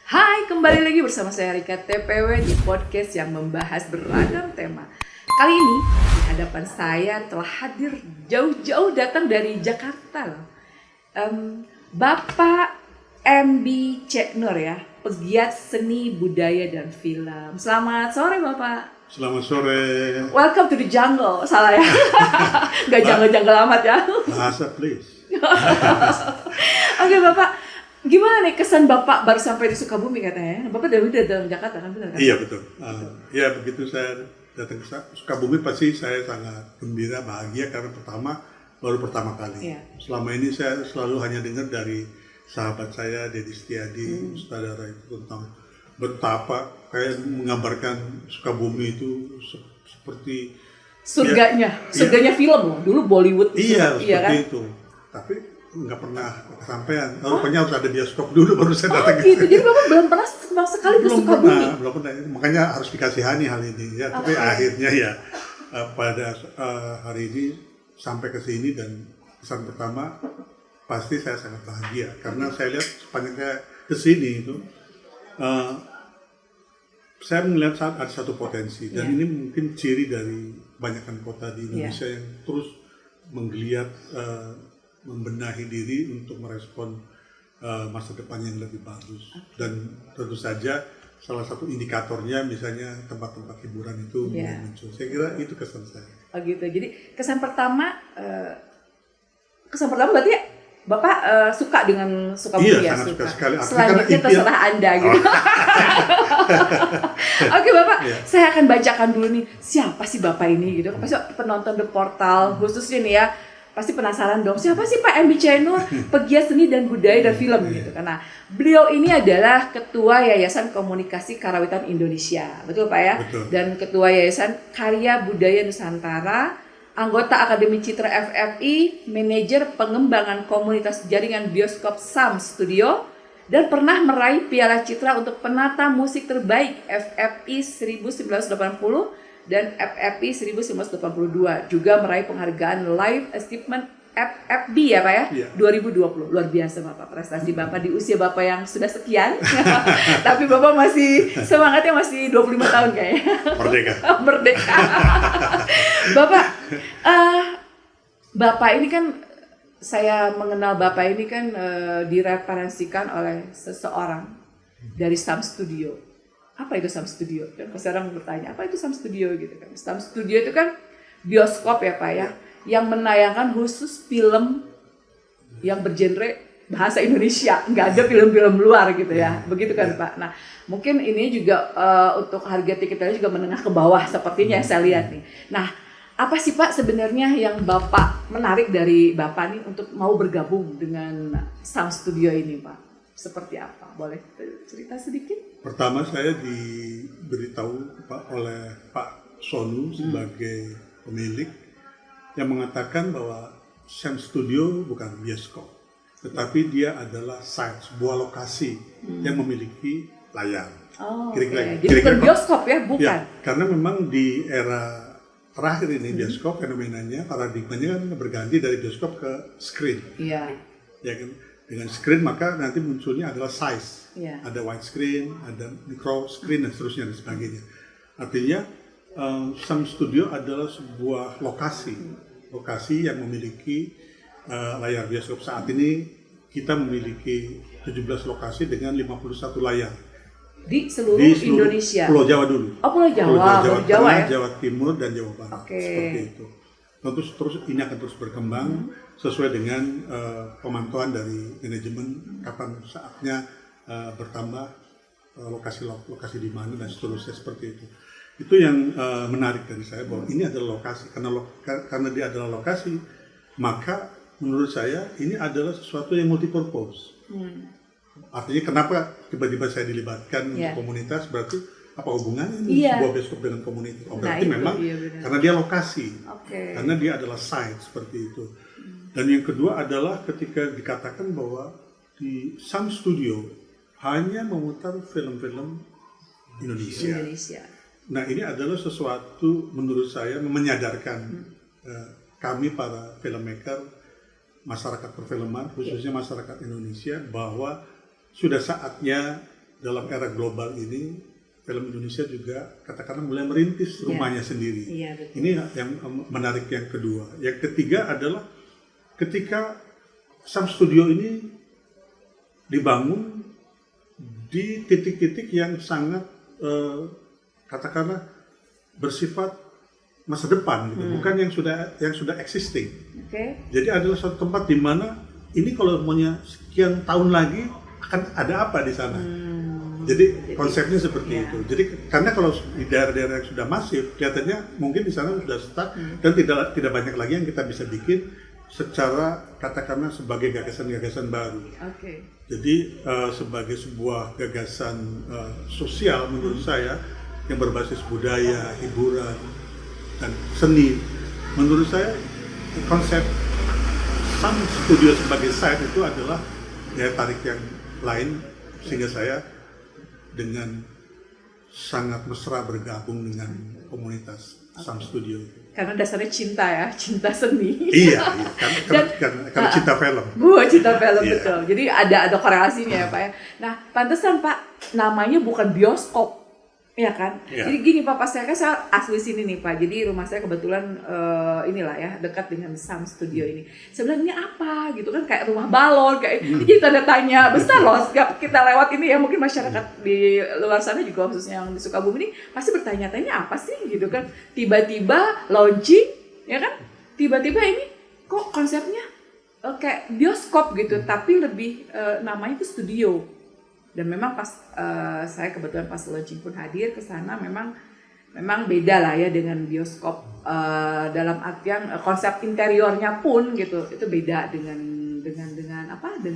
Hai, kembali lagi bersama saya Rika TPW di podcast yang membahas beragam tema. Kali ini di hadapan saya telah hadir jauh-jauh datang dari Jakarta loh. Bapak MB Cek Nur ya, pegiat seni, budaya, dan film. Selamat sore Bapak. Selamat sore. Welcome to the jungle. Salah ya? Gak jungle-jungle amat ya. Bahasa please. Oke Bapak, gimana nih kesan Bapak baru sampai di Sukabumi katanya? Bapak dari dalam Jakarta kan, benar kan? Iya betul. Ya begitu saya datang ke Sukabumi pasti saya sangat gembira, bahagia karena baru pertama kali. Iya. Selama ini saya selalu hanya dengar dari sahabat saya Dedi Setiadi, sutradara itu tentang betapa kayak menggambarkan Sukabumi itu seperti Surganya film loh. Dulu Bollywood. iya seperti kan? itu. Tapi nggak pernah kesampaian. Rupanya harus ada bioskop dulu baru saya datang Gitu. Jadi Bapak belum pernah sama sekali ke Sukabumi. belum pernah. Makanya harus dikasihani hal ini ya. Tapi akhirnya ya pada hari ini sampai ke sini dan kesan pertama pasti saya sangat bahagia karena saya lihat sepanjang saya ke sini itu saya melihat ada satu potensi dan ini mungkin ciri dari banyakkan kota di Indonesia yang terus menggeliat membenahi diri untuk merespon masa depan yang lebih bagus. Dan tentu saja salah satu indikatornya misalnya tempat-tempat hiburan itu muncul. Saya kira itu kesan saya. Oh gitu. Jadi kesan pertama berarti ya Bapak suka dengan Sukabumi ya? Sangat suka sekali. Selanjutnya terserah Anda gitu. Oke Bapak, saya akan bacakan dulu nih siapa sih Bapak ini gitu. Pasti penonton The Portal khususnya nih ya pasti penasaran dong siapa sih Pak MB Cek Nur, pegiat seni dan budaya dan film gitu. Karena beliau ini adalah Ketua Yayasan Komunikasi Karawitan Indonesia, betul Pak ya? Betul. Dan Ketua Yayasan Karya Budaya Nusantara, anggota Akademi Citra FFI, manajer pengembangan komunitas jaringan bioskop Sam Studio, dan pernah meraih Piala Citra untuk penata musik terbaik FFI 1980 dan FFI 1982. Juga meraih penghargaan Live Achievement FFB ya Pak ya? 2020. Luar biasa Bapak, prestasi Bapak di usia Bapak yang sudah sekian. Tapi Bapak masih semangatnya masih 25 tahun kayaknya. Merdeka. Bapak ini kan saya mengenal Bapak ini kan direferensikan oleh seseorang dari Sam Studio. Apa itu Sam Studio? Dan sekarang bertanya, apa itu Sam Studio gitu kan? Sam Studio itu kan bioskop ya Pak ya, yang menayangkan khusus film yang bergenre bahasa Indonesia, nggak ada film-film luar gitu ya, begitu kan Pak? Nah, mungkin ini juga untuk harga tiketnya juga menengah ke bawah sepertinya yang saya lihat nih. Nah, apa sih Pak sebenarnya yang Bapak menarik dari Bapak nih untuk mau bergabung dengan Sam Studio ini Pak? Seperti apa? Boleh cerita sedikit? Pertama saya diberitahu oleh Pak Sonu sebagai pemilik yang mengatakan bahwa Sam Studio bukan bioskop, tetapi dia adalah site, sebuah lokasi yang memiliki layar. Jadi bukan bioskop ya, bukan? Ya, karena memang di era terakhir ini bioskop fenomenanya, paradigmanya kan berganti dari bioskop ke screen. Iya. Ya kan? Dengan screen maka nanti munculnya adalah size, ada widescreen, ada micro screen dan seterusnya dan sebagainya. Artinya Sam Studio adalah sebuah lokasi yang memiliki layar bioskop. Saat ini kita memiliki 17 lokasi dengan 51 layar. Di seluruh Indonesia? Pulau Jawa dulu. Oh Pulau Jawa, Jawa Tengah, ya? Jawa Timur dan Jawa Barat. Seperti itu. Tentu terus ini akan terus berkembang sesuai dengan pemantauan dari manajemen kapan saatnya bertambah lokasi di mana dan seterusnya seperti itu. Itu yang menarik dari saya bahwa ini adalah lokasi karena dia adalah lokasi maka menurut saya ini adalah sesuatu yang multipurpose. Artinya kenapa tiba-tiba saya dilibatkan untuk komunitas berarti apa hubungannya sebuah bioskop dengan komunitas? Berarti memang karena dia lokasi, karena dia adalah site seperti itu. Dan yang kedua adalah ketika dikatakan bahwa di Sam Studio hanya memutar film-film Indonesia. Nah ini adalah sesuatu menurut saya menyadarkan kami para filmmaker, masyarakat perfilman khususnya masyarakat Indonesia bahwa sudah saatnya dalam era global ini film Indonesia juga katakanlah mulai merintis rumahnya sendiri. Iya, betul. Ini yang menarik yang kedua. Yang ketiga adalah ketika Sam Studio ini dibangun di titik-titik yang sangat katakanlah bersifat masa depan, gitu. Bukan yang sudah existing. Oke. Jadi adalah suatu tempat di mana ini kalau maunya sekian tahun lagi akan ada apa di sana. Jadi konsepnya seperti itu. Jadi karena kalau di daerah-daerah yang sudah masif, kelihatannya mungkin di sana sudah stuck dan tidak banyak lagi yang kita bisa bikin secara katakanlah sebagai gagasan-gagasan baru. Oke. Jadi sebagai sebuah gagasan sosial menurut saya yang berbasis budaya, hiburan, dan seni, menurut saya konsep Sam Studio sebagai site itu adalah daya tarik yang lain sehingga saya dengan sangat mesra bergabung dengan komunitas Sam Studio. Karena dasarnya cinta ya, cinta seni. Iya, karena cinta film. Cinta film, Iya. betul. Jadi ada korelasinya ya Pak ya. Nah, pantesan Pak, namanya bukan bioskop, ya kan? Iya. Jadi gini Pak, pas saya asli sini nih Pak. Jadi rumah saya kebetulan inilah ya, dekat dengan Sam Studio ini. Sebenarnya apa gitu kan, kayak rumah balon, kayak jadi tanda tanya besar loh. Setiap kita lewat ini ya, mungkin masyarakat di luar sana juga khususnya yang di Sukabumi ini pasti bertanya-tanya apa sih gitu kan. Tiba-tiba launching, ya kan? Tiba-tiba ini kok konsepnya kayak bioskop gitu, tapi lebih namanya itu studio. Dan memang pas saya kebetulan pas launching pun hadir ke sana, memang beda lah ya dengan bioskop, dalam artian konsep interiornya pun gitu itu beda dengan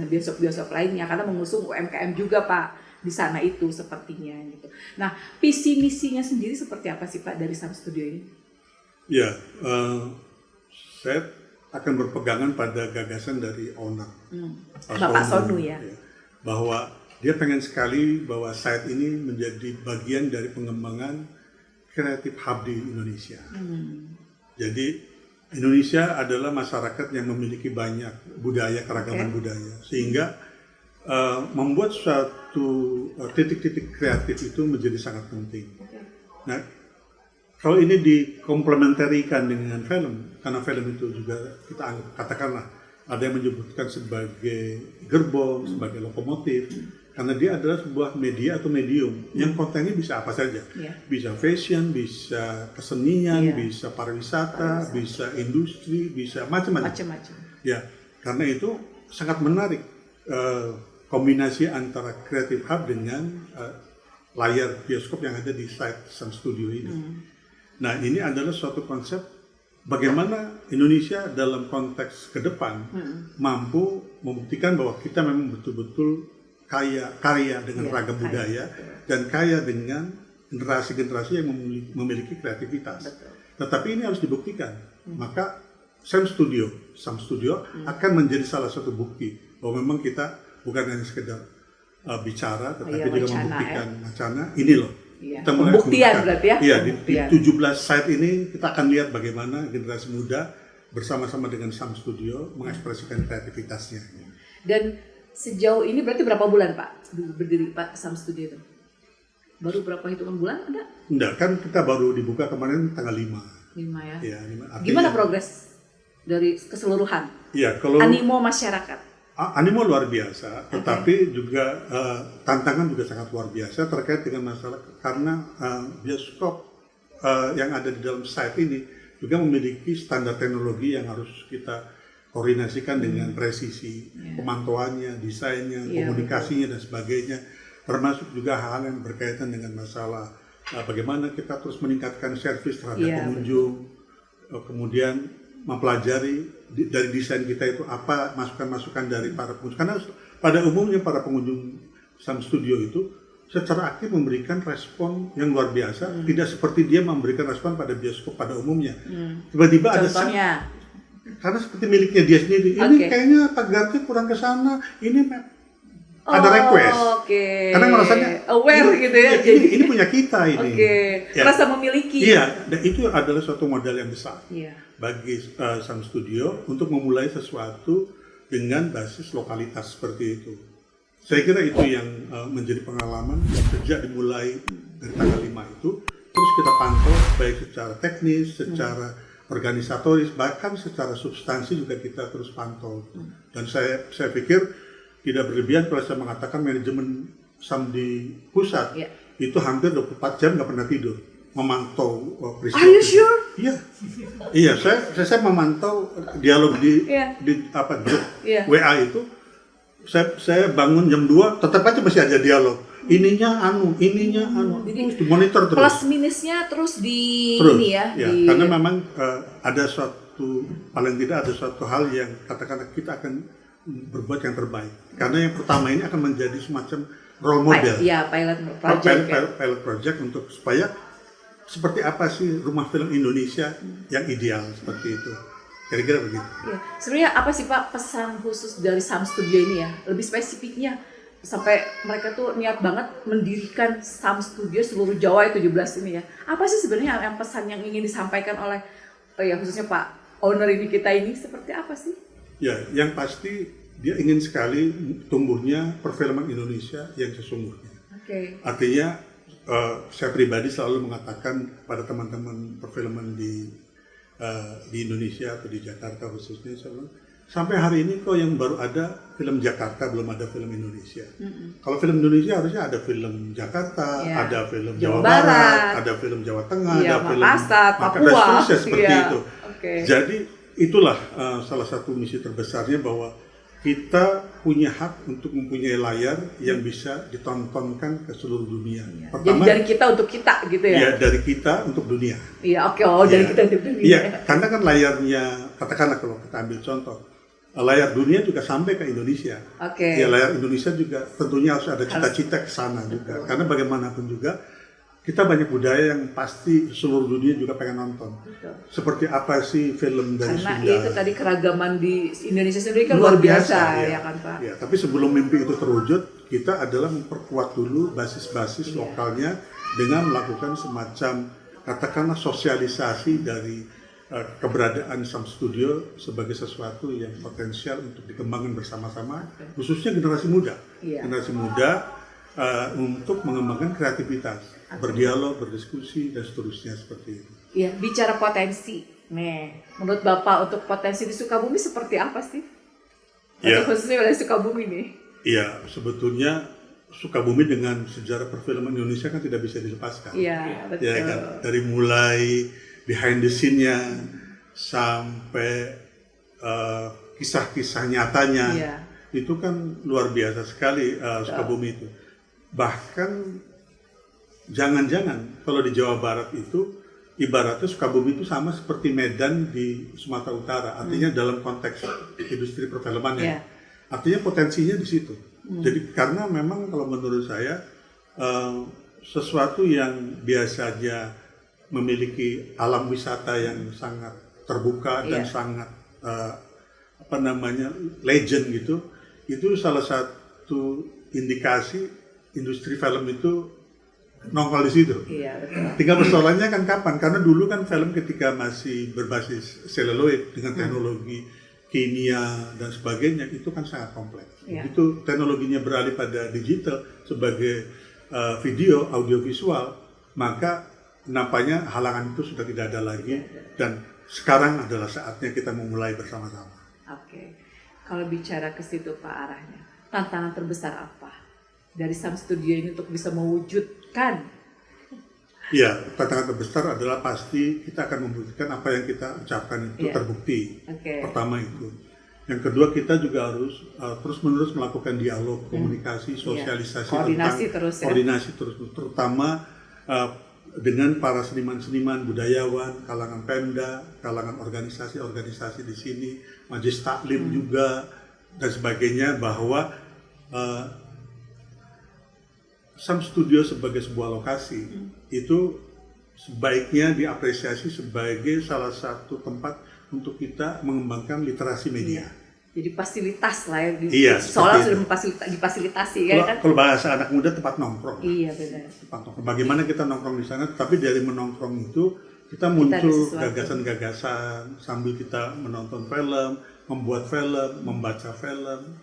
bioskop lainnya, karena mengusung UMKM juga Pak di sana itu sepertinya gitu. Nah, visi misinya sendiri seperti apa sih Pak dari Sam Studio ini? Ya, saya akan berpegangan pada gagasan dari owner, Bapak Sonu ya. Bahwa dia pengen sekali bahwa site ini menjadi bagian dari pengembangan kreatif hub di Indonesia. Jadi Indonesia adalah masyarakat yang memiliki banyak budaya, keragaman budaya, sehingga membuat suatu titik-titik kreatif itu menjadi sangat penting. Nah, kalau ini dikomplementarikan dengan film, karena film itu juga kita anggap, katakanlah ada yang menyebutkan sebagai gerbong, sebagai lokomotif, karena dia adalah sebuah media atau medium yang kontennya bisa apa saja, bisa fashion, bisa kesenian, bisa pariwisata, bisa industri, bisa macam-macam. Ya, karena itu sangat menarik kombinasi antara Creative Hub dengan layar bioskop yang ada di site Sam Studio ini. Nah, ini adalah suatu konsep bagaimana Indonesia dalam konteks ke depan mampu membuktikan bahwa kita memang betul-betul kaya dengan ragam budaya dan kaya dengan generasi-generasi yang memiliki kreativitas. Tetapi ini harus dibuktikan. Maka Sam Studio akan menjadi salah satu bukti bahwa memang kita bukan hanya sekedar bicara, tetapi juga membuktikan wacana. Ini loh. Kita mulai pembuktian berarti ya? Iya, di 17 site ini kita akan lihat bagaimana generasi muda bersama-sama dengan Sam Studio mengekspresikan kreativitasnya. Dan sejauh ini berarti berapa bulan Pak berdiri Pak Sam Studio itu? Baru berapa hitungan bulan ada? Enggak, kan kita baru dibuka kemarin tanggal 5. 5 ya? Ya, 5. Gimana progres dari keseluruhan? Iya, kalau animo masyarakat? Animo luar biasa, tetapi juga tantangan juga sangat luar biasa terkait dengan masalah karena bioskop yang ada di dalam site ini juga memiliki standar teknologi yang harus kita koordinasikan dengan presisi, pemantauannya, desainnya, komunikasinya dan sebagainya, termasuk juga hal yang berkaitan dengan masalah bagaimana kita terus meningkatkan servis terhadap pengunjung, kemudian mempelajari dari desain kita itu apa masukan-masukan dari para pengunjung. Karena pada umumnya para pengunjung Sam Studio itu secara aktif memberikan respon yang luar biasa, tidak seperti dia memberikan respon pada bioskop pada umumnya. Tiba-tiba ada karena seperti miliknya dia sendiri, ini kayaknya pagarnya kurang ke sana, ini ada request. Karena merasanya aware gitu ya. Ini punya kita ini. Rasa memiliki. Iya, dan itu adalah suatu modal yang besar bagi Sam Studio untuk memulai sesuatu dengan basis lokalitas seperti itu. Saya kira itu yang menjadi pengalaman sejak dimulai dari tanggal 5 itu, terus kita pantau baik secara teknis, secara organisatoris, bahkan secara substansi juga kita terus pantau. Dan saya pikir tidak berlebihan kalau saya mengatakan manajemen SAM di pusat itu hampir 24 jam nggak pernah tidur memantau peristiwa. Are you sure? Iya, iya. Saya memantau dialog di grup WA itu. Saya bangun jam 2, tetap aja masih ada dialog. Ininya anu. Terus dimonitor terus. Plus minusnya terus ini ya. Karena memang ada paling tidak ada suatu hal yang katakanlah kita akan berbuat yang terbaik. Karena yang pertama ini akan menjadi semacam role model. Pilot project untuk supaya seperti apa sih rumah film Indonesia yang ideal seperti itu. Kira-kira begitu. Ya. Sebenarnya apa sih Pak pesan khusus dari SAM Studio ini ya? Lebih spesifiknya sampai mereka tuh niat banget mendirikan SAM Studio seluruh Jawa 17 ini ya. Apa sih sebenarnya yang pesan yang ingin disampaikan oleh khususnya Pak owner ini kita ini seperti apa sih? Ya, yang pasti dia ingin sekali tumbuhnya perfilman Indonesia yang sesungguhnya. Artinya saya pribadi selalu mengatakan pada teman-teman perfilman di Indonesia atau di Jakarta khususnya, sampai hari ini kok yang baru ada film Jakarta, belum ada film Indonesia. Kalau film Indonesia harusnya ada film Jakarta, ada film Jawa Barat, ada film Jawa Tengah, ada film Makassar, Papua, seperti itu. Jadi itulah salah satu misi terbesarnya, bahwa kita punya hak untuk mempunyai layar yang bisa ditontonkan ke seluruh dunia. Pertama, jadi dari kita untuk kita gitu ya? Iya, dari kita untuk dunia. Iya, dari kita untuk dunia. Iya, karena kan layarnya, katakanlah kalau kita ambil contoh, layar dunia juga sampai ke Indonesia. Ya, layar Indonesia juga tentunya harus ada cita-cita ke sana juga. Karena bagaimanapun juga, kita banyak budaya yang pasti seluruh dunia juga pengen nonton. Seperti apa sih film dari Sunda? Karena itu tadi keragaman di Indonesia sendiri kan luar biasa ya kan Pak? Ya, tapi sebelum mimpi itu terwujud, kita adalah memperkuat dulu basis-basis lokalnya dengan melakukan semacam katakanlah sosialisasi dari keberadaan SAM Studio sebagai sesuatu yang potensial untuk dikembangkan bersama-sama, khususnya generasi muda. Generasi muda untuk mengembangkan kreativitas, berdialog, berdiskusi, dan seterusnya seperti itu. Iya, bicara potensi. Menurut Bapak untuk potensi di Sukabumi seperti apa sih? Khususnya dari Sukabumi nih. Iya, sebetulnya Sukabumi dengan sejarah perfilman Indonesia kan tidak bisa dilepaskan. Iya, betul. Ya, kan? Dari mulai behind the scene-nya sampai kisah-kisah nyatanya, itu kan luar biasa sekali Sukabumi itu. Bahkan jangan-jangan kalau di Jawa Barat itu ibaratnya Sukabumi itu sama seperti Medan di Sumatera Utara, artinya dalam konteks industri perfilman ya. Artinya potensinya di situ. Jadi karena memang kalau menurut saya sesuatu yang biasanya memiliki alam wisata yang sangat terbuka dan sangat legend gitu, itu salah satu indikasi industri film itu nongol di situ. Iya, betul. Tinggal persoalannya kan kapan? Karena dulu kan film ketika masih berbasis seluloid dengan teknologi kimia dan sebagainya itu kan sangat kompleks. Begitu teknologinya beralih pada digital sebagai video, audiovisual, maka nampaknya halangan itu sudah tidak ada lagi dan sekarang adalah saatnya kita memulai bersama-sama. Kalau bicara ke situ Pak arahnya, tantangan terbesar apa dari SAM Studio ini untuk bisa mewujudkan? Ya, tantangan terbesar adalah pasti kita akan membuktikan apa yang kita ucapkan itu terbukti. Pertama itu. Yang kedua, kita juga harus terus-menerus melakukan dialog, komunikasi, sosialisasi, koordinasi terus, terutama dengan para seniman-seniman, budayawan, kalangan Pemda, kalangan organisasi-organisasi di sini, Majelis Taklim juga dan sebagainya, bahwa SAM Studio sebagai sebuah lokasi itu sebaiknya diapresiasi sebagai salah satu tempat untuk kita mengembangkan literasi media. Jadi fasilitas lah ya, seolah sudah difasilitasi kan? Kalau bahasa anak muda tempat nongkrong. Iya benar. Tempat nongkrong. Bagaimana kita nongkrong di sana, tapi dari menongkrong itu kita muncul gagasan-gagasan sambil kita menonton film, membuat film, membaca film.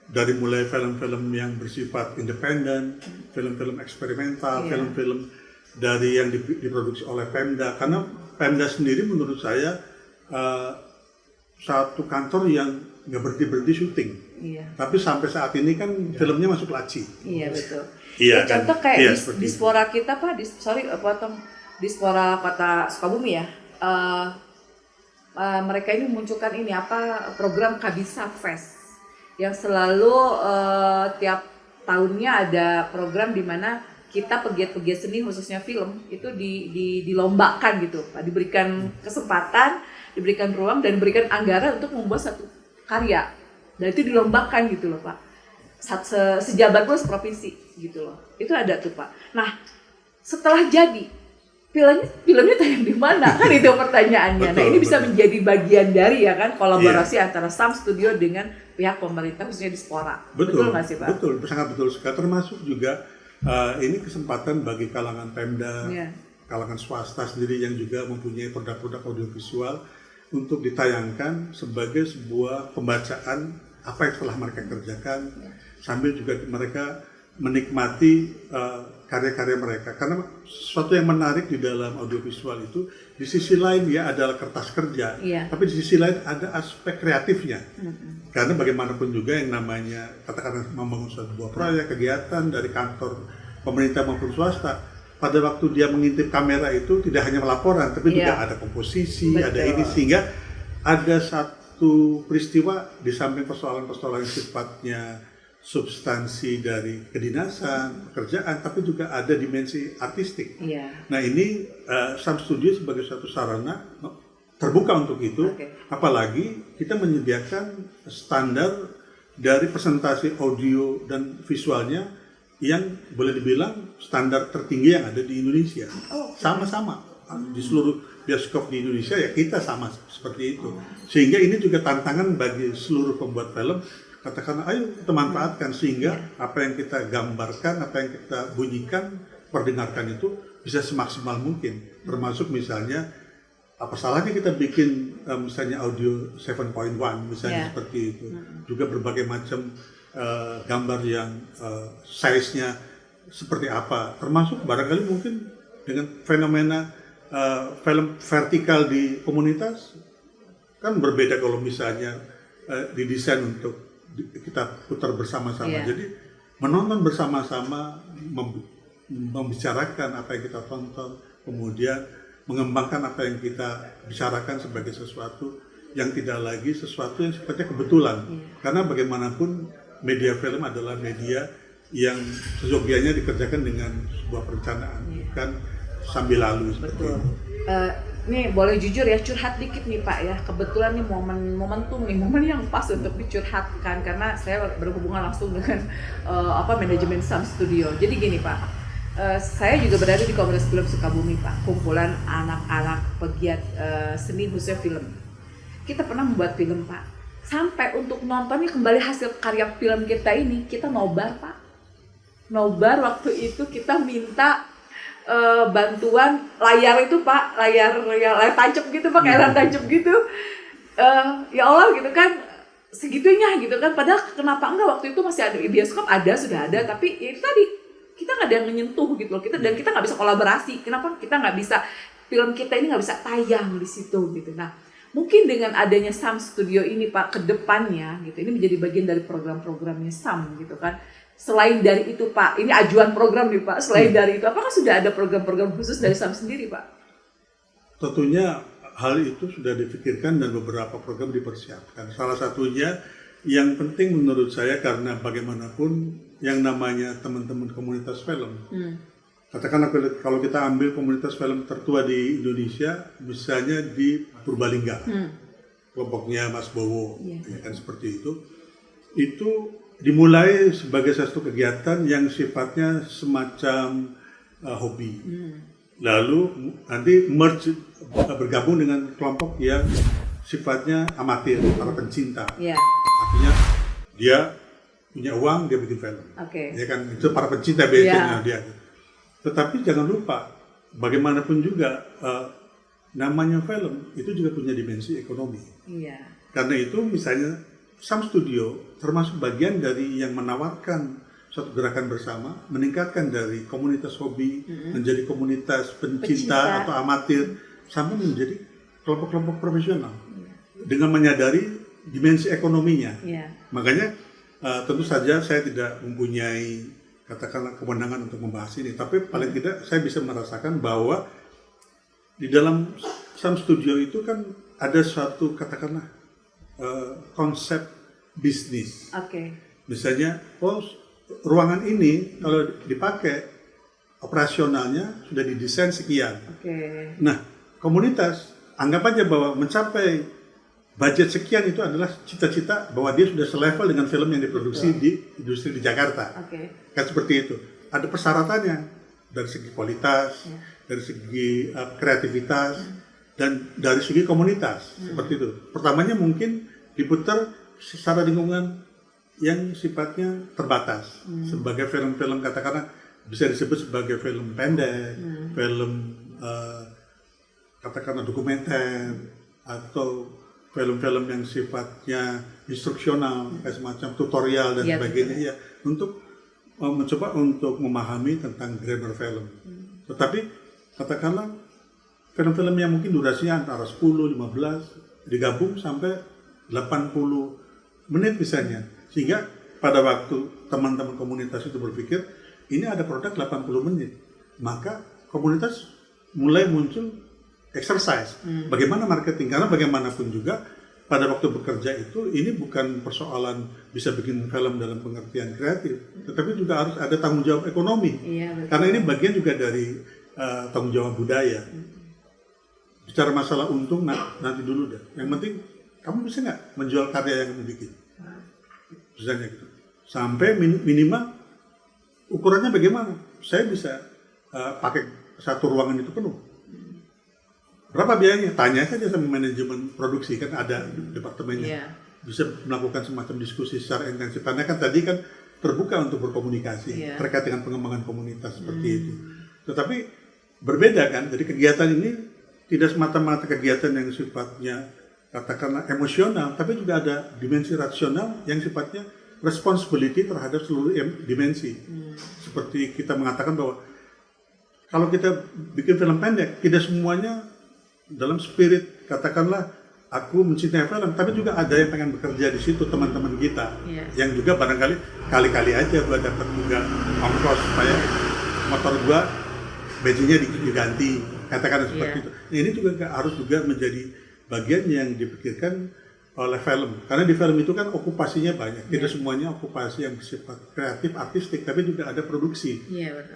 dari mulai film-film yang bersifat independen, film-film eksperimental, film-film dari yang diproduksi oleh Pemda. Karena Pemda sendiri menurut saya satu kantor yang nggak berhenti syuting. Iya. Tapi sampai saat ini kan filmnya masuk laci. Iya betul. Iya, contoh kan? kayak Iya, dispora kita Pak, dispora Kota Sukabumi ya. Mereka ini memunculkan ini program Kabisa Fest yang selalu tiap tahunnya ada program di mana kita pegiat-pegiat seni khususnya film itu dilombakan gitu Pak, diberikan kesempatan, diberikan ruang dan diberikan anggaran untuk membuat satu karya dan itu dilombakan gitu loh Pak, sejabat luas provinsi gitu loh, itu ada tuh Pak. Nah setelah jadi filmnya tayang di mana kan itu pertanyaannya. Nah ini bisa menjadi bagian dari ya kan kolaborasi antara Sam Studio dengan pihak pemerintah khususnya Dispora. Betul nggak sih Pak? Betul, sangat betul sekali. Termasuk juga ini kesempatan bagi kalangan Pemda, kalangan swasta sendiri yang juga mempunyai produk-produk audiovisual untuk ditayangkan sebagai sebuah pembacaan apa yang telah mereka kerjakan, sambil juga mereka menikmati karya-karya mereka. Karena sesuatu yang menarik di dalam audiovisual itu, di sisi lain dia adalah kertas kerja, tapi di sisi lain ada aspek kreatifnya. Karena bagaimanapun juga yang namanya katakanlah membangun sebuah proyek, kegiatan dari kantor pemerintah maupun swasta, pada waktu dia mengintip kamera itu tidak hanya melaporan, tapi juga ada komposisi, ada ini, sehingga ada satu peristiwa di samping persoalan-persoalan yang sifatnya substansi dari kedinasan, pekerjaan, tapi juga ada dimensi artistik. Nah ini Sam Studio sebagai suatu sarana terbuka untuk itu, apalagi kita menyediakan standar dari presentasi audio dan visualnya yang boleh dibilang standar tertinggi yang ada di Indonesia. Sama-sama di seluruh bioskop di Indonesia ya kita sama seperti itu. Sehingga ini juga tantangan bagi seluruh pembuat film. Katakanlah, ayo kita manfaatkan sehingga apa yang kita gambarkan, apa yang kita bunyikan, perdengarkan itu bisa semaksimal mungkin. Termasuk misalnya, apa salahnya kita bikin misalnya audio 7.1 misalnya seperti itu. Juga berbagai macam gambar yang size-nya seperti apa. Termasuk barangkali mungkin dengan fenomena film vertikal di komunitas, kan berbeda kalau misalnya didesain untuk kita putar bersama-sama. Jadi menonton bersama-sama, membicarakan apa yang kita tonton, kemudian mengembangkan apa yang kita bicarakan sebagai sesuatu yang tidak lagi sesuatu yang sifatnya kebetulan. Karena bagaimanapun media film adalah media yang seyogianya dikerjakan dengan sebuah perencanaan, bukan sambil lalu seperti itu. Nih boleh jujur ya, curhat dikit nih Pak ya. Kebetulan nih momentum nih, momen yang pas untuk dicurhatkan karena saya berhubungan langsung dengan manajemen Sam Studio. Jadi gini Pak, saya juga berada di Komunitas Film Sukabumi Pak, kumpulan anak-anak pegiat seni khususnya film. Kita pernah membuat film Pak, sampai untuk nontonnya kembali hasil karya film kita ini, kita nobar Pak. Nobar waktu itu kita minta bantuan layar itu Pak, layar tancap gitu Pak, kayak layar tancap gitu. Ya Allah gitu kan, segitunya gitu kan. Padahal kenapa enggak waktu itu masih ada bioskop, sudah ada, tapi ya itu tadi kita nggak ada yang menyentuh gitu loh. Dan kita nggak bisa kolaborasi. Kenapa kita nggak bisa, film kita ini nggak bisa tayang di situ gitu. Nah mungkin dengan adanya Sam Studio ini Pak, ke depannya gitu, ini menjadi bagian dari program-programnya Sam gitu kan. Selain dari itu Pak, ini ajuan program nih Pak, selain dari itu, apakah sudah ada program-program khusus dari Sam sendiri Pak? Tentunya hal itu sudah dipikirkan dan beberapa program dipersiapkan. Salah satunya yang penting menurut saya, karena bagaimanapun yang namanya teman-teman komunitas film. Katakanlah kalau kita ambil komunitas film tertua di Indonesia, misalnya di Purbalingga, kelompoknya Mas Bowo, ya kan seperti itu dimulai sebagai satu kegiatan yang sifatnya semacam hobi. Lalu nanti merge, bergabung dengan kelompok yang sifatnya amatir, para pencinta. Artinya dia punya uang, dia bikin film. Ya kan, itu para pencinta biasanya dia. Tetapi jangan lupa, bagaimanapun juga namanya film itu juga punya dimensi ekonomi. Karena itu misalnya Sam Studio termasuk bagian dari yang menawarkan suatu gerakan bersama, meningkatkan dari komunitas hobi menjadi komunitas pencinta atau amatir, sampai menjadi kelompok-kelompok profesional dengan menyadari dimensi ekonominya. Makanya tentu saja saya tidak mempunyai katakanlah kewenangan untuk membahas ini, tapi paling tidak saya bisa merasakan bahwa di dalam Sam Studio itu kan ada suatu katakanlah konsep bisnis. Misalnya, ruangan ini kalau dipakai operasionalnya sudah didesain sekian. Nah, komunitas anggap aja bahwa mencapai budget sekian itu adalah cita-cita bahwa dia sudah selevel dengan film yang diproduksi di industri di Jakarta. Kan seperti itu. Ada persyaratannya dari segi kualitas, dari segi kreativitas, dan dari segi komunitas. Seperti itu. Pertamanya mungkin diputar secara lingkungan yang sifatnya terbatas. Sebagai film-film katakanlah bisa disebut sebagai film pendek, film katakanlah dokumenter, atau film-film yang sifatnya instruksional, kayak semacam tutorial dan sebagainya, ya, untuk mencoba untuk memahami tentang grammar film. Tetapi katakanlah film-film yang mungkin durasinya antara 10, 15 digabung sampai 80 menit misalnya, sehingga pada waktu teman-teman komunitas itu berpikir ini ada produk 80 menit, maka komunitas mulai muncul exercise bagaimana marketing, karena bagaimanapun juga pada waktu bekerja itu ini bukan persoalan bisa bikin film dalam pengertian kreatif, tetapi juga harus ada tanggung jawab ekonomi, karena ini bagian juga dari tanggung jawab budaya. Bicara masalah untung nanti dulu deh, yang penting kamu bisa nggak menjual karya yang kamu bikin, misalnya gitu. Sampai minimal ukurannya bagaimana? Saya bisa pakai satu ruangan itu penuh. Berapa biayanya? Tanya saja sama manajemen produksi, kan ada departemennya. Bisa melakukan semacam diskusi secara intensif. Karena kan tadi kan terbuka untuk berkomunikasi terkait dengan pengembangan komunitas seperti itu. Tetapi berbeda kan, jadi kegiatan ini tidak semata-mata kegiatan yang sifatnya katakanlah emosional, tapi juga ada dimensi rasional yang sifatnya responsibility terhadap seluruh dimensi. Seperti kita mengatakan bahwa kalau kita bikin film pendek, tidak semuanya dalam spirit katakanlah aku mencintai film, tapi juga ada yang pengen bekerja di situ, teman-teman kita yang juga barangkali kali-kali aja gua dapat juga ongkos supaya motor gua bensinnya diganti, katakan seperti itu. Nah, ini juga harus juga menjadi bagian yang dipikirkan oleh film, karena di film itu kan okupasinya banyak, tidak semuanya okupasi yang bersifat kreatif, artistik, tapi juga ada produksi,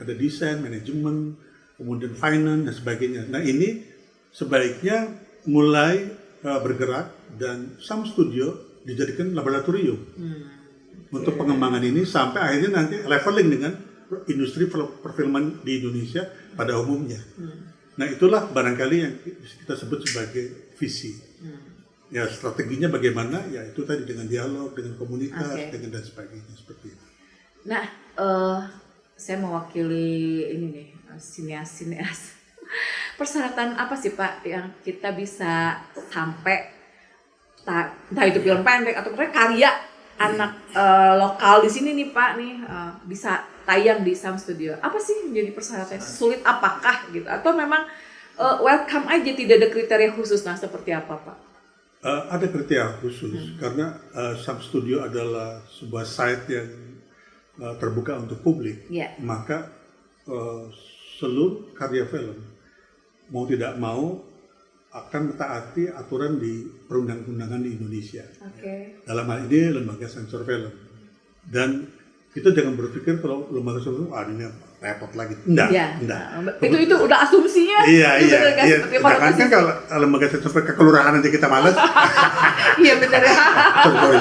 ada desain, manajemen, kemudian finance dan sebagainya. Nah, ini sebaiknya mulai bergerak dan Sam Studio dijadikan laboratorium untuk pengembangan ini sampai akhirnya nanti leveling dengan industri perfilman di Indonesia pada umumnya. Nah, itulah barangkali yang kita sebut sebagai visi. Ya, strateginya bagaimana? Ya, itu tadi dengan dialog, dengan komunitas, dengan dan sebagainya seperti itu. Nah, saya mewakili ini nih, sinias. Persyaratan apa sih Pak yang kita bisa sampai entah itu film pendek atau karya anak lokal di sini nih Pak nih bisa tayang di Sam Studio? Apa sih menjadi persyaratan? Sulit apakah gitu? Atau memang welcome aja, tidak ada kriteria khusus? Nah, seperti apa Pak? Ada kriteria khusus karena Sam Studio adalah sebuah site yang terbuka untuk publik, maka seluruh karya film mau tidak mau akan mentaati aturan di perundang-undangan di Indonesia. Dalam hal ini lembaga sensor film. Dan kita jangan berpikir kalau lembaga sensor film ini repot lagi. Enggak. Itu udah asumsinya. Iya. Jangan kan kalau lembaga sensor kekelurahan nanti kita malas. Iya benar ya. Sorry.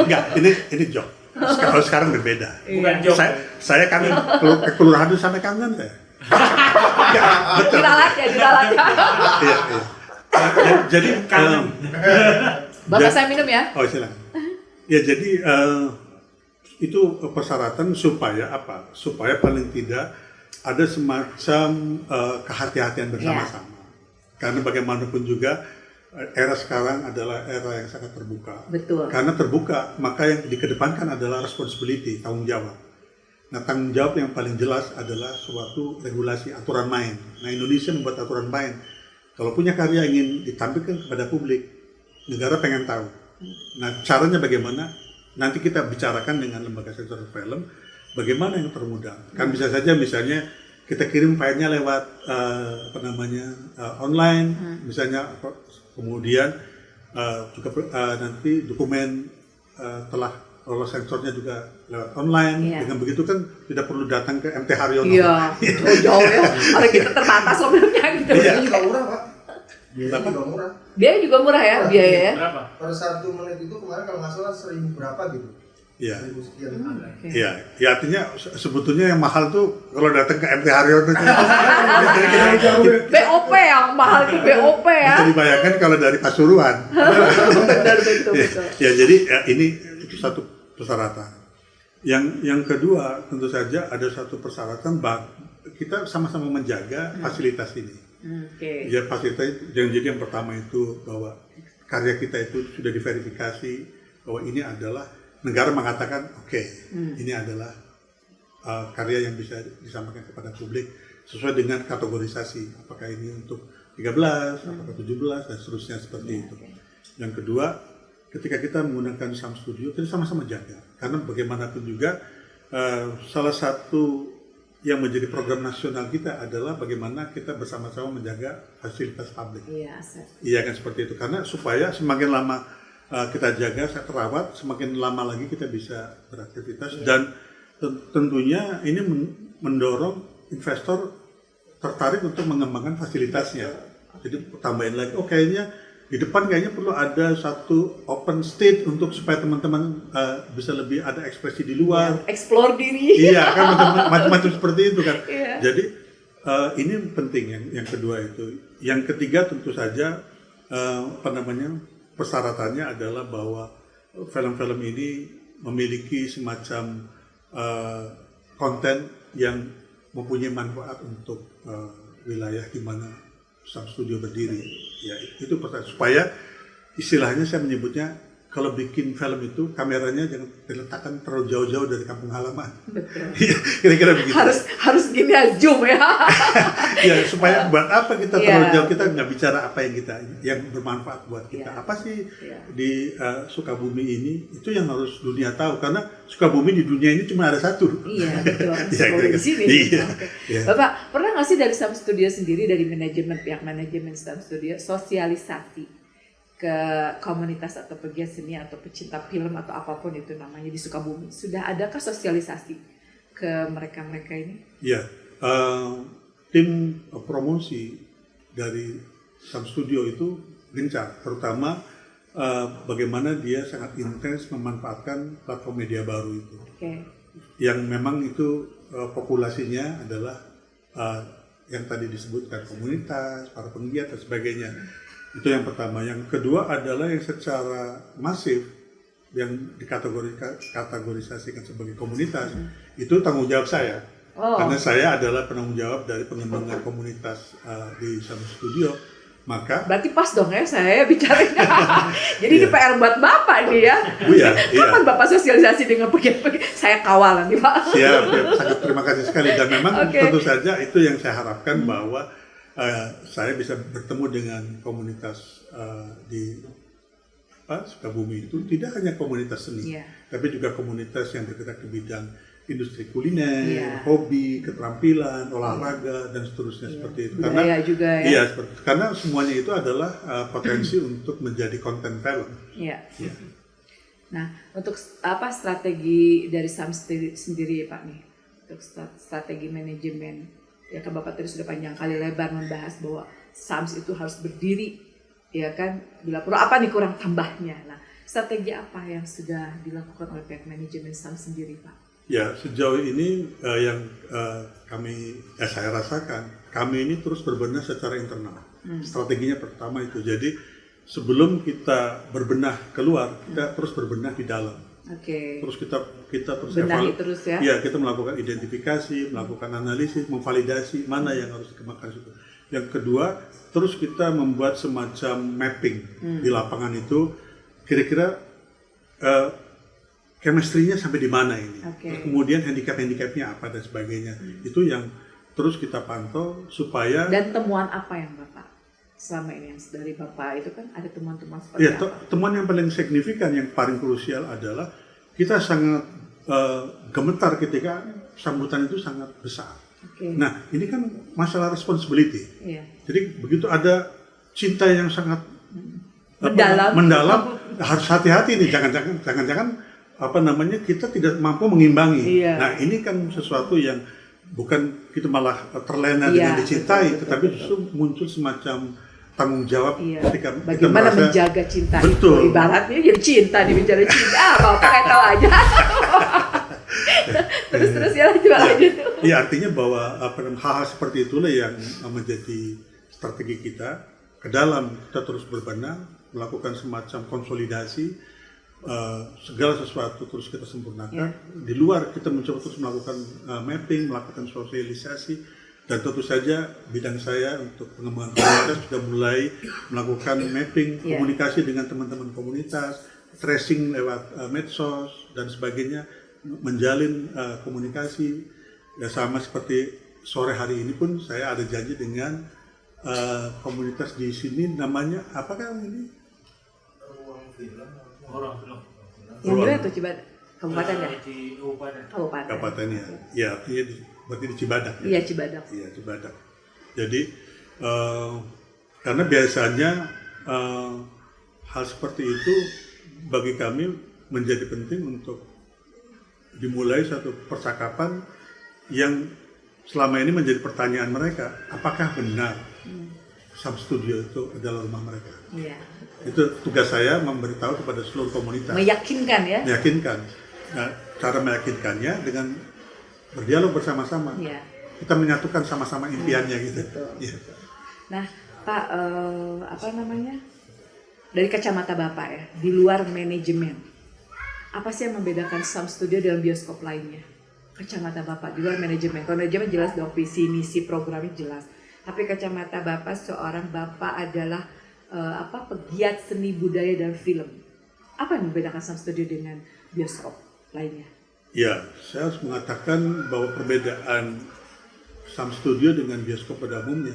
Enggak, ini joke. Kalau sekarang berbeda. Bukan joke. Saya kangen kekelurahan itu sampai kangen saya. Betul. Diralat ya. Iya. Jadi Bapak saya minum ya. Oh, silakan. Ya, jadi itu persyaratan supaya apa? Supaya paling tidak ada semacam kehati-hatian bersama-sama. Karena bagaimanapun juga era sekarang adalah era yang sangat terbuka. Betul. Karena terbuka, maka yang dikedepankan adalah responsibility, tanggung jawab. Nah, tanggung jawab yang paling jelas adalah suatu regulasi, aturan main. Nah, Indonesia membuat aturan main. Kalau punya karya ingin ditampilkan kepada publik, negara pengen tahu. Nah, caranya bagaimana? Nanti kita bicarakan dengan lembaga sensor film, bagaimana yang termudah. Kan bisa saja misalnya kita kirim filenya lewat online, misalnya, kemudian juga nanti dokumen telah lolos sensornya juga lewat online. Dengan begitu kan tidak perlu datang ke MT Haryono. Iya, jauh ya. Orang kita terbatas loh filmnya gitu. Biayanya juga murah, Pak. Biayanya juga murah. Biaya juga murah ya, biaya ya. Berapa? Per 1 menit itu kemarin kalau nggak salah 1.000 berapa gitu. Iya. 1.000 sekian. Iya, ya artinya sebetulnya yang mahal tuh kalau datang ke MT Haryono itu BOP yang mahal itu BOP ya. bisa dibayangkan kalau dari Pasuruan. Benar, betul. Ya, jadi ini itu satu persyaratan. Yang kedua tentu saja ada satu persyaratan bahwa kita sama-sama menjaga fasilitas ini. Oke. Ya, fasilitas jadi yang pertama itu bahwa karya kita itu sudah diverifikasi bahwa ini adalah negara mengatakan oke, ini adalah karya yang bisa disampaikan kepada publik sesuai dengan kategorisasi, apakah ini untuk 13, apakah 17 dan seterusnya seperti itu. Yang kedua, ketika kita menggunakan Sam Studio, kita sama-sama jaga karena bagaimanapun juga salah satu yang menjadi program nasional kita adalah bagaimana kita bersama-sama menjaga fasilitas publik. Iya, aset. Iya kan seperti itu, karena supaya semakin lama kita jaga, saya terawat, semakin lama lagi kita bisa beraktivitas. Dan tentunya ini mendorong investor tertarik untuk mengembangkan fasilitasnya. Jadi tambahin lagi, kayaknya di depan kayaknya perlu ada satu open stage untuk supaya teman-teman bisa lebih ada ekspresi di luar. Explore diri. Iya kan, macam-macam seperti itu kan. Iya. Jadi ini penting yang kedua itu. Yang ketiga tentu saja persyaratannya adalah bahwa film-film ini memiliki semacam konten yang mempunyai manfaat untuk wilayah di mana Sam Studio berdiri. Ya, itu pertanyaan. Supaya istilahnya saya menyebutnya, kalau bikin film itu kameranya jangan diletakkan terlalu jauh-jauh dari kampung halaman. Betul. Kira-kira begitu. Harus gini ya, zoom ya. Ya, supaya buat apa kita terlalu jauh, kita nggak bicara apa yang bermanfaat buat kita. Apa sih di Sukabumi ini, itu yang harus dunia tahu, karena Sukabumi di dunia ini cuma ada satu. Iya, betul. Ya, di sini. Iya. Oke. Iya. Bapak, pernah nggak sih dari Sam Studio sendiri, dari pihak manajemen Sam Studio, sosialisasi ke komunitas atau pegiat seni atau pecinta film atau apapun itu namanya di Sukabumi? Sudah adakah sosialisasi ke mereka-mereka ini? Iya, tim promosi dari Sam Studio itu gencar, terutama bagaimana dia sangat intens memanfaatkan platform media baru itu. Yang memang itu populasinya adalah yang tadi disebutkan komunitas, para penggiat dan sebagainya. Itu yang pertama. Yang kedua adalah yang secara masif yang dikategorisasikan sebagai komunitas, itu tanggung jawab saya. Karena saya adalah penanggung jawab dari pengembangan komunitas di Sam Studio. Maka berarti pas dong ya saya bicaranya. Jadi ini PR buat Bapak nih ya. Kapan Bapak sosialisasi dengan pegiat-pegiat? Saya kawal nanti, Pak. Siap, sangat terima kasih sekali. Dan memang tentu saja itu yang saya harapkan, bahwa saya bisa bertemu dengan komunitas di Sukabumi itu tidak hanya komunitas seni, tapi juga komunitas yang bergerak di bidang industri kuliner, hobi, keterampilan, olahraga dan seterusnya seperti itu. Budaya juga ya. Iya, karena semuanya itu adalah potensi untuk menjadi konten film. Iya. Nah, untuk apa strategi dari Sam sendiri Pak nih? Untuk strategi manajemen. Ya kan Bapak tadi sudah panjang kali lebar membahas bahwa SAMS itu harus berdiri, ya kan, bila perlu apa nih kurang tambahnya. Nah, strategi apa yang sudah dilakukan oleh pihak manajemen SAMS sendiri, Pak? Ya, sejauh ini yang saya rasakan, kami ini terus berbenah secara internal. Strateginya pertama itu, jadi sebelum kita berbenah keluar, kita terus berbenah di dalam. Terus kita terus benahi terus ya. Iya, kita melakukan identifikasi, melakukan analisis, memvalidasi mana yang harus dikembangkan situ. Yang kedua, terus kita membuat semacam mapping di lapangan itu, kira-kira chemistry-nya sampai di mana ini. Terus kemudian handicap-handicapnya apa dan sebagainya. Itu yang terus kita pantau supaya... Dan temuan apa yang Bapak selama ini yang dari Bapak itu kan ada temuan-temuan seperti Ya, apa? temuan yang paling signifikan, yang paling krusial adalah kita sangat gemetar ketika sambutan itu sangat besar. Nah, ini kan masalah responsibility. Jadi begitu ada cinta yang sangat mendalam, harus hati-hati nih, jangan-jangan kita tidak mampu mengimbangi. Nah, ini kan sesuatu yang bukan kita malah terlena dengan dicintai, tetapi justru muncul semacam tanggung jawab ketika bagaimana kita merasa, menjaga cinta betul. itu. Ibaratnya jadi cinta, bicara cinta, Bapak kayak tahu aja. Terus ya lanjut aja. Iya, artinya bahwa hal-hal seperti itulah yang menjadi strategi kita ke dalam. Kita terus berbenah, melakukan semacam konsolidasi, segala sesuatu terus kita sempurnakan. Di luar kita mencoba terus melakukan mapping, melakukan sosialisasi, dan tentu saja bidang saya untuk pengembangan komunitas sudah mulai melakukan mapping komunikasi dengan teman-teman komunitas, tracing lewat medsos dan sebagainya, menjalin komunikasi. Ya, sama seperti sore hari ini pun saya ada janji dengan komunitas di sini, namanya apakah ini? Yang mana tuh coba kabupaten ya? Kabupaten ya. Ya, artinya berarti di Cibadak. Iya, Cibadak. Iya, Cibadak. Jadi karena biasanya hal seperti itu bagi kami menjadi penting untuk dimulai satu percakapan yang selama ini menjadi pertanyaan mereka, apakah benar Sam Studio itu adalah rumah mereka? Iya. Itu tugas saya, memberitahu kepada seluruh komunitas. Meyakinkan ya? Meyakinkan. Nah, cara meyakinkannya dengan berdialog bersama-sama. Kita menyatukan sama-sama impiannya gitu. Betul. Nah, Pak, dari kacamata Bapak ya, di luar manajemen, apa sih yang membedakan Sam Studio dengan bioskop lainnya? Kacamata Bapak di luar manajemen. Kalau manajemen jelas dong, visi, misi, programnya jelas. Tapi kacamata Bapak, seorang Bapak adalah pegiat seni budaya dan film. Apa yang membedakan Sam Studio dengan bioskop lainnya? Ya, saya harus mengatakan bahwa perbedaan Sam Studio dengan bioskop pada umumnya,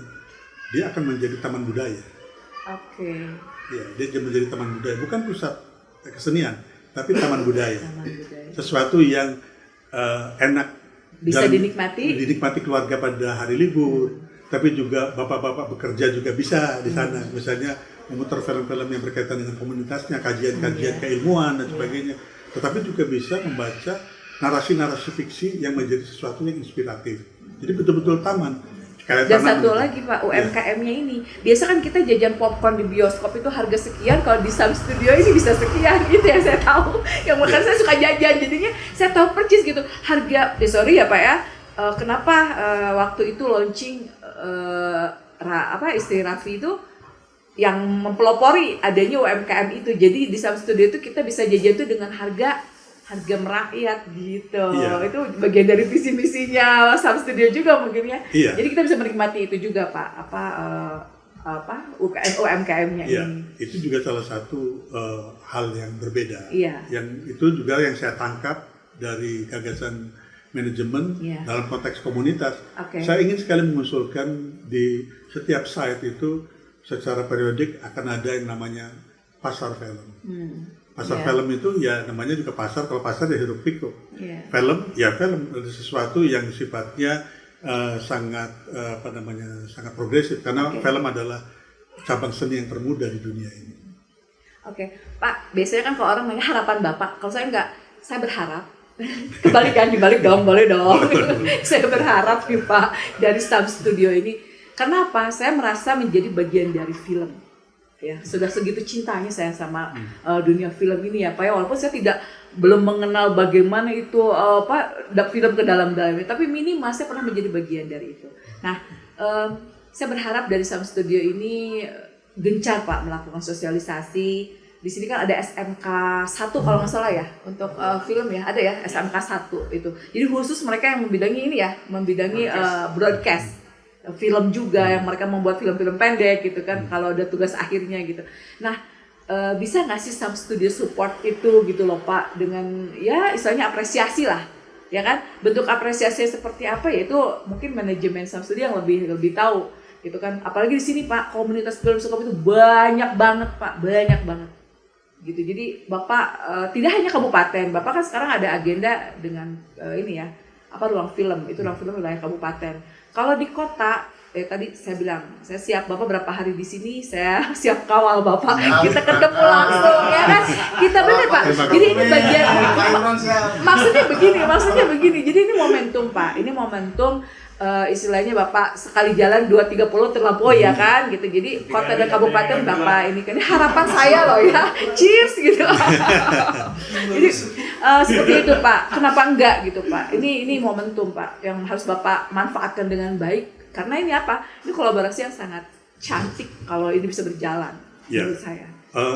dia akan menjadi taman budaya. Ya, dia menjadi taman budaya, bukan pusat kesenian, tapi taman budaya. Sesuatu yang enak bisa dinikmati keluarga pada hari libur, tapi juga bapak-bapak bekerja juga bisa di sana. Misalnya memutar film-film yang berkaitan dengan komunitasnya, kajian-kajian keilmuan dan sebagainya. Tetapi juga bisa membaca narasi-narasi fiksi yang menjadi sesuatu yang inspiratif. Jadi betul-betul taman. Dan satu lagi Pak, UMKM-nya ini. Biasa kan kita jajan popcorn di bioskop itu harga sekian, kalau di Sam Studio ini bisa sekian gitu ya, saya tahu. Yang makan saya suka jajan, jadinya saya tahu persis gitu. Harga, sorry ya Pak ya, kenapa waktu itu launching istri Raffi itu yang mempelopori adanya UMKM itu. Jadi di Sam Studio itu kita bisa jajan itu dengan harga merakyat gitu. Itu bagian dari visi misinya Sam Studio juga mungkin ya. Jadi kita bisa menikmati itu juga Pak, UMKM-nya ini. Itu juga salah satu hal yang berbeda. Yang itu juga yang saya tangkap dari gagasan manajemen dalam konteks komunitas. Saya ingin sekali mengusulkan di setiap site itu secara periodik akan ada yang namanya pasar film. Pasar film itu ya namanya juga pasar, kalau pasar ya hiruk pikuk. Film ada sesuatu yang sifatnya sangat sangat progresif, karena film adalah cabang seni yang termuda di dunia ini. Pak, biasanya kan kalau orang nanya harapan Bapak, kalau saya enggak, saya berharap dibalik dong, boleh dong. Saya berharap nih Pak dari Sam Studio ini, kenapa? Saya merasa menjadi bagian dari film. Ya, sudah segitu cintanya saya sama dunia film ini ya Pak ya, walaupun saya belum mengenal bagaimana itu film ke dalam-dalamnya, tapi minimal saya pernah menjadi bagian dari itu. Nah, saya berharap dari Sam Studio ini gencar Pak melakukan sosialisasi. Di sini kan ada SMK 1 kalau nggak salah ya, untuk film ya, ada ya SMK 1 itu. Jadi khusus mereka yang membidangi ini ya, membidangi broadcast. film juga yang mereka membuat film-film pendek gitu kan kalau ada tugas akhirnya gitu. Nah, bisa nggak sih Sam Studio support itu gitu loh Pak dengan ya istilahnya apresiasi lah ya kan, bentuk apresiasi seperti apa ya itu mungkin manajemen Sam Studio yang lebih tahu gitu kan, apalagi di sini Pak komunitas film Sukabumi itu banyak banget Pak, banyak banget gitu. Jadi Bapak tidak hanya kabupaten, Bapak kan sekarang ada agenda dengan ini ya ruang film, itu ruang film wilayah kabupaten. Kalau di kota tadi saya bilang, saya siap Bapak berapa hari di sini, saya siap kawal Bapak. Kita ketemu langsung ya kan. Kita benar Pak. Jadi ini bagian maksudnya begini. Jadi ini momentum Pak. Ini momentum istilahnya Bapak sekali jalan 2-3 pulau terlampaui ya kan gitu. Jadi kota dan kabupaten Bapak ini kan ini harapan saya loh ya. Cheers gitu. Jadi seperti itu Pak. Kenapa enggak gitu Pak? Ini momentum Pak yang harus Bapak manfaatkan dengan baik. Karena ini ini kolaborasi yang sangat cantik kalau ini bisa berjalan menurut saya.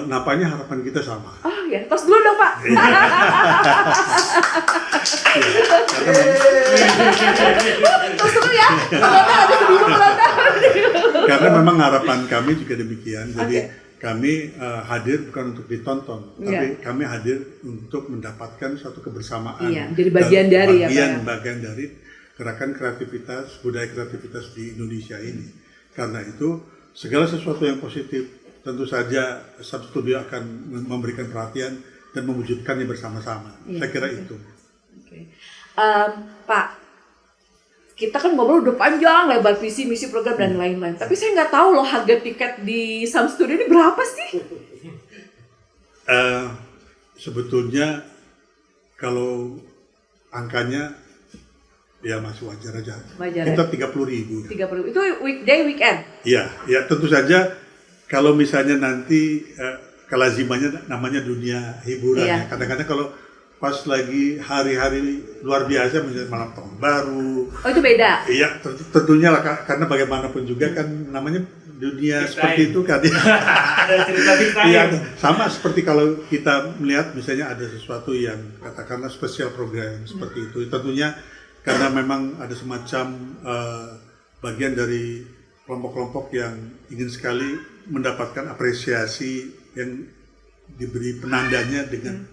Nampaknya harapan kita sama. Oh ya, tos dulu dong Pak. Tos dulu ya. Ada 1.000 penonton. Karena memang harapan kami juga demikian. Jadi kami hadir bukan untuk ditonton, tapi kami hadir untuk mendapatkan suatu kebersamaan. Iya, jadi bagian dari bagian dari gerakan kreativitas, budaya kreativitas di Indonesia ini. Karena itu segala sesuatu yang positif tentu saja Sam Studio akan memberikan perhatian dan mewujudkannya bersama-sama. Saya kira itu. Pak, kita kan ngobrol udah panjang lebar visi, misi, program dan lain-lain. Tapi saya nggak tahu loh harga tiket di Sam Studio ini berapa sih? Sebetulnya kalau angkanya ya masih wajar aja. Kita 30.000. 30.000 itu weekday, weekend? Iya, ya tentu saja kalau misalnya nanti kelazimannya namanya dunia hiburan. Ya. Kadang-kadang kalau pas lagi hari-hari luar biasa misalnya malam tahun baru. Oh itu beda? Iya, tentunya lah karena bagaimanapun juga kan namanya dunia seperti itu kan. Ada cerita ya, sama seperti kalau kita melihat misalnya ada sesuatu yang katakanlah spesial program seperti itu. Tentunya karena memang ada semacam bagian dari kelompok-kelompok yang ingin sekali mendapatkan apresiasi yang diberi penandanya dengan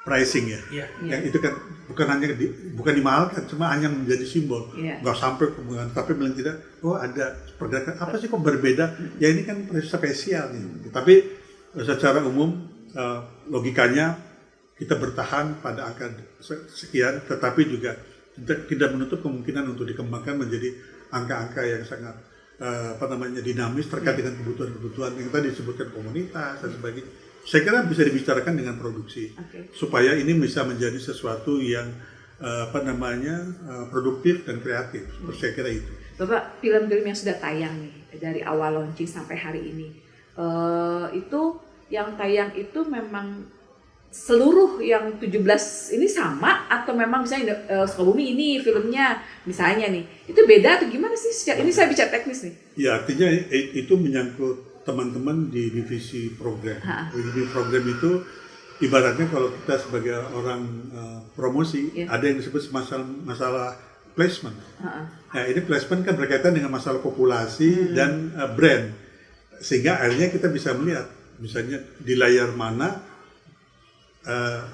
pricing ya. Yang itu kan bukan hanya bukan dimahalkan, cuma hanya menjadi simbol. Nggak sampai kemudian, tapi paling tidak, ada pergerakan apa sih kok berbeda? Ya ini kan spesial nih. Tapi secara umum logikanya kita bertahan pada angka sekian, tetapi juga tidak menutup kemungkinan untuk dikembangkan menjadi angka-angka yang sangat dinamis terkait dengan kebutuhan-kebutuhan yang tadi disebutkan komunitas dan sebagainya. Saya kira bisa dibicarakan dengan produksi supaya ini bisa menjadi sesuatu yang produktif dan kreatif. Saya kira itu. Bapak, film-film yang sudah tayang nih dari awal launching sampai hari ini, itu yang tayang itu memang seluruh yang 17 ini sama atau memang misalnya Sukabumi ini filmnya misalnya nih itu beda atau gimana sih? Ini saya bicara teknis nih. Ya artinya itu menyangkut teman-teman di divisi program. Divisi program itu ibaratnya kalau kita sebagai orang promosi ada yang disebut masalah placement. Nah ini placement kan berkaitan dengan masalah populasi dan brand, sehingga akhirnya kita bisa melihat misalnya di layar mana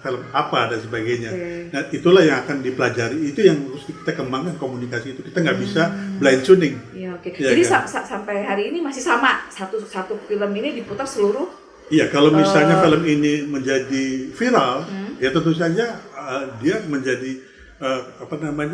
film apa dan sebagainya. Nah itulah yang akan dipelajari, itu yang harus kita kembangkan komunikasi itu. Kita nggak bisa blind tuning. Ya, jadi kan? Sampai hari ini masih sama satu film ini diputar seluruh. Iya, kalau misalnya film ini menjadi viral, ya tentu saja dia menjadi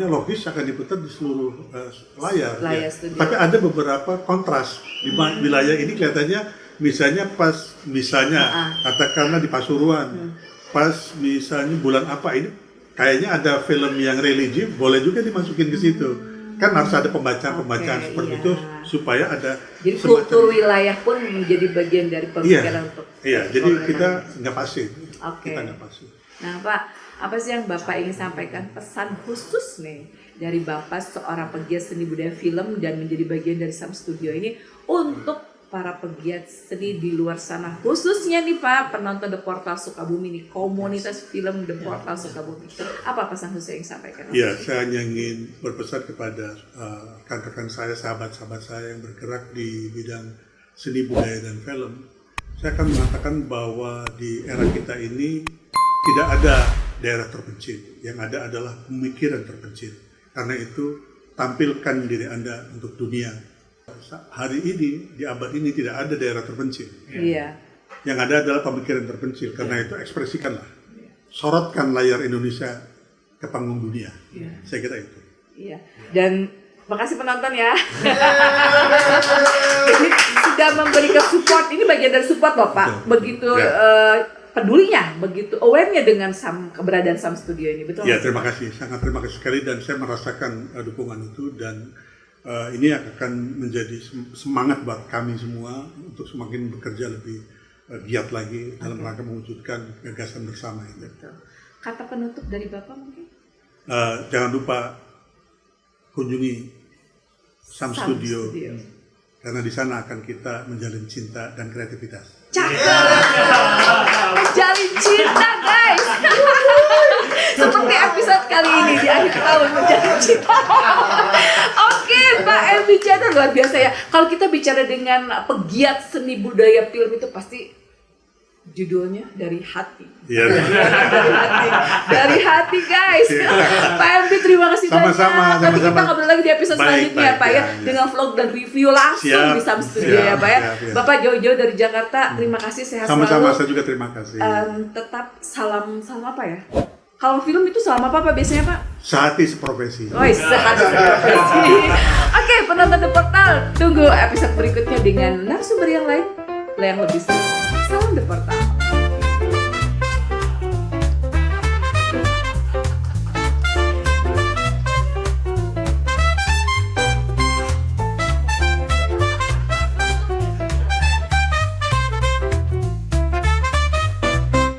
logis akan diputar di seluruh layar. Ya. Tapi ada beberapa kontras di wilayah ini kelihatannya, misalnya katakanlah di Pasuruan. Pas misalnya bulan apa ini kayaknya ada film yang religi, boleh juga dimasukin ke situ. Kan harus ada pembacaan seperti itu supaya ada. Jadi kultur wilayah pun menjadi bagian dari pemikiran untuk. Iya, jadi kita nggak pasif. Kita nggak pasif. Nah Pak, apa sih yang Bapak ingin sampaikan pesan khusus nih dari Bapak seorang pegiat seni budaya film dan menjadi bagian dari Sam Studio ini untuk para pegiat seni di luar sana, khususnya nih Pak, penonton The Portal Sukabumi nih, komunitas film The Portal Sukabumi. Apa pesan khusus yang sampaikan? Ya, saya hanya ingin berpesan kepada rekan-rekan saya, sahabat-sahabat saya yang bergerak di bidang seni budaya dan film. Saya akan mengatakan bahwa di era kita ini tidak ada daerah terpencil, yang ada adalah pemikiran terpencil. Karena itu, tampilkan diri Anda untuk dunia. Hari ini, di abad ini tidak ada daerah terpencil. Iya. Yang ada adalah pemikiran terpencil. Karena itu ekspresikanlah. Sorotkan layar Indonesia ke panggung dunia. Saya kira itu. Iya. Dan makasih penonton ya. Jadi sudah memberikan support. Ini bagian dari support Bapak. Begitu pedulinya, begitu aware-nya dengan keberadaan Sam Studio ini. Betul? Ya, terima kasih. Sangat terima kasih sekali dan saya merasakan dukungan itu dan ini akan menjadi semangat buat kami semua untuk semakin bekerja lebih giat lagi dalam rangka mewujudkan gagasan bersama ini. Betul. Kata penutup dari Bapak mungkin? Jangan lupa kunjungi Sam Studio karena di sana akan kita menjalin cinta dan kreativitas. Menjalin cinta guys. Seperti episode kali ini di akhir tahun menjalin cinta. Oke, Pak Elmi Channel luar biasa ya. Kalau kita bicara dengan pegiat seni budaya film itu pasti judulnya dari hati. Iya. Dari hati guys. Pak Elmi terima kasih Sama-sama, banyak. Nanti kita sama-sama. ngobrol lagi di episode selanjutnya ya Pak ya, dengan vlog dan review langsung Siap, di Sam Studio siap, ya Pak ya. siap. Bapak jauh-jauh dari Jakarta, terima kasih, sehat Sama-sama, selalu. saya juga terima kasih. Tetap salam apa ya? Kalau film itu salam apa Pak biasanya Pak? Sehati seprofesi. Oh, sehati seprofesi. Oke, penonton The Portal, tunggu episode berikutnya dengan narasumber yang lain yang lebih seru. Salam The Portal.